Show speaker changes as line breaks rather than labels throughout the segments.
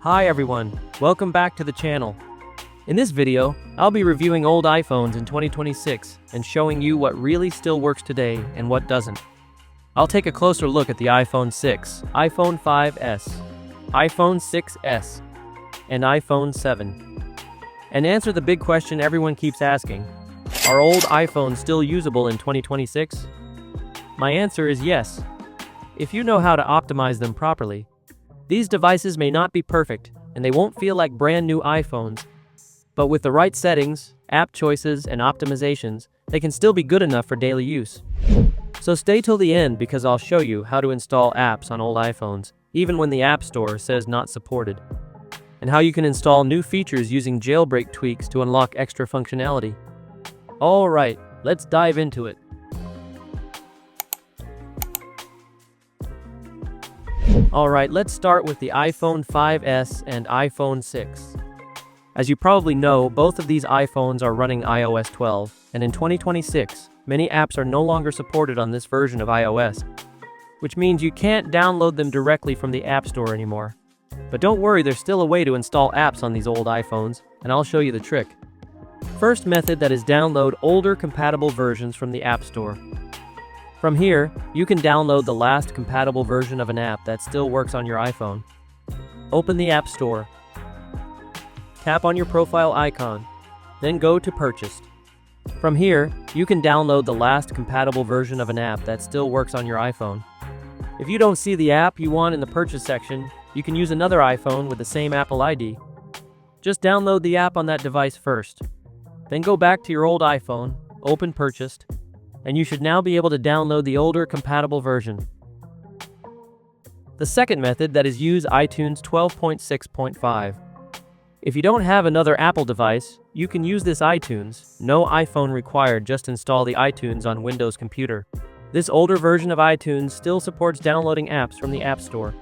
Hi everyone, welcome back to the channel. In this video, I'll be reviewing old iPhones in 2026 and showing you what really still works today and what doesn't. I'll take a closer look at the iPhone 6, iPhone 5S, iPhone 6S, and iPhone 7. And answer the big question everyone keeps asking, are old iPhones still usable in 2026? My answer is yes, if you know how to optimize them properly. These devices may not be perfect, and they won't feel like brand new iPhones, but with the right settings, app choices, and optimizations, they can still be good enough for daily use. So stay till the end because I'll show you how to install apps on old iPhones, even when the App Store says not supported, and how you can install new features using jailbreak tweaks to unlock extra functionality. Alright, let's dive into it. Alright, let's start with the iPhone 5S and iPhone 6. As you probably know, both of these iPhones are running iOS 12, and in 2026, many apps are no longer supported on this version of iOS, which means you can't download them directly from the App Store anymore. But don't worry, there's still a way to install apps on these old iPhones, and I'll show you the trick. First method that is download older compatible versions from the App Store. From here, you can download the last compatible version of an app that still works on your iPhone. Open the App Store. Tap on your profile icon, then go to Purchased. From here, you can download the last compatible version of an app that still works on your iPhone. If you don't see the app you want in the Purchase section, you can use another iPhone with the same Apple ID. Just download the app on that device first. Then go back to your old iPhone, open Purchased, and you should now be able to download the older compatible version. The second method that is use iTunes 12.6.5. If you don't have another Apple device, you can use this iTunes, no iPhone required, just install the iTunes on Windows computer. This older version of iTunes still supports downloading apps from the App Store.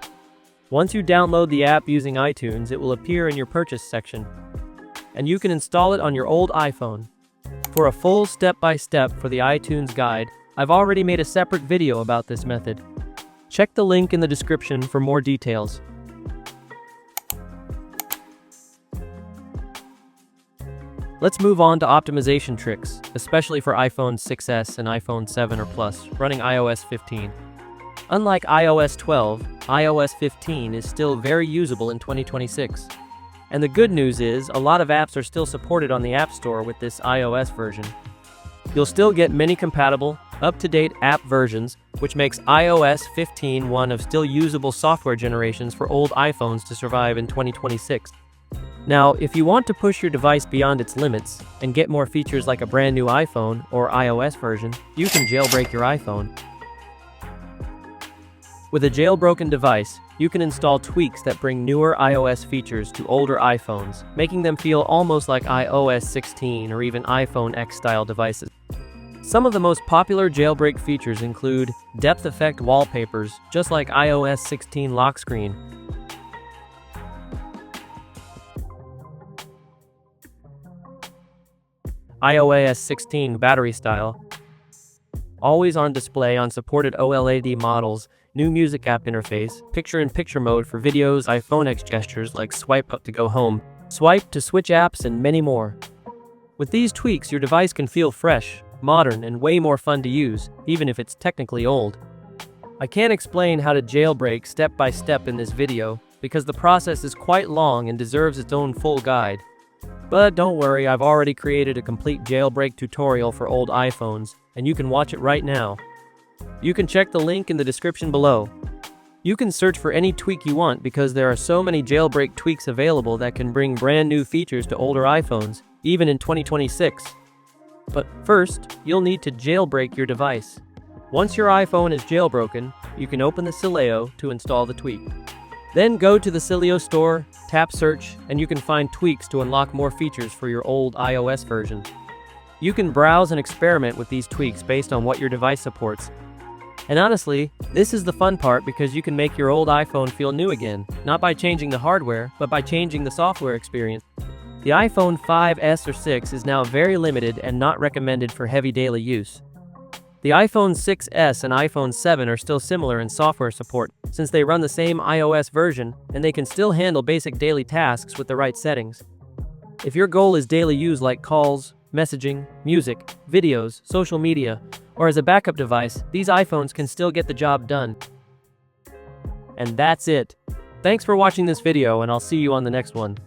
Once you download the app using iTunes, it will appear in your Purchase section, and you can install it on your old iPhone. For a full step-by-step for the iTunes guide, I've already made a separate video about this method. Check the link in the description for more details. Let's move on to optimization tricks, especially for iPhone 6S and iPhone 7 or Plus, running iOS 15. Unlike iOS 12, iOS 15 is still very usable in 2026. And the good news is, a lot of apps are still supported on the App Store with this iOS version. You'll still get many compatible, up-to-date app versions, which makes iOS 15 one of still usable software generations for old iPhones to survive in 2026. Now, if you want to push your device beyond its limits and get more features like a brand new iPhone or iOS version, you can jailbreak your iPhone. With a jailbroken device, you can install tweaks that bring newer iOS features to older iPhones, making them feel almost like iOS 16 or even iPhone X style devices. Some of the most popular jailbreak features include depth effect wallpapers, just like iOS 16 lock screen, iOS 16 battery style, always on display on supported OLED models, new music app interface, picture-in-picture mode for videos, iPhone X gestures like swipe up to go home, swipe to switch apps, and many more. With these tweaks, your device can feel fresh, modern, and way more fun to use, even if it's technically old. I can't explain how to jailbreak step by step in this video, because the process is quite long and deserves its own full guide. But don't worry, I've already created a complete jailbreak tutorial for old iPhones, and you can watch it right now. You can check the link in the description below. You can search for any tweak you want because there are so many jailbreak tweaks available that can bring brand new features to older iPhones, even in 2026. But first, you'll need to jailbreak your device. Once your iPhone is jailbroken, you can open the Sileo to install the tweak. Then go to the Sileo Store, tap Search, and you can find tweaks to unlock more features for your old iOS version. You can browse and experiment with these tweaks based on what your device supports. And honestly, this is the fun part because you can make your old iPhone feel new again, not by changing the hardware, but by changing the software experience. The iPhone 5S or 6 is now very limited and not recommended for heavy daily use. The iPhone 6s and iPhone 7 are still similar in software support, since they run the same iOS version, and they can still handle basic daily tasks with the right settings. If your goal is daily use like calls, messaging, music, videos, social media, or as a backup device, these iPhones can still get the job done. And that's it. Thanks for watching this video, and I'll see you on the next one.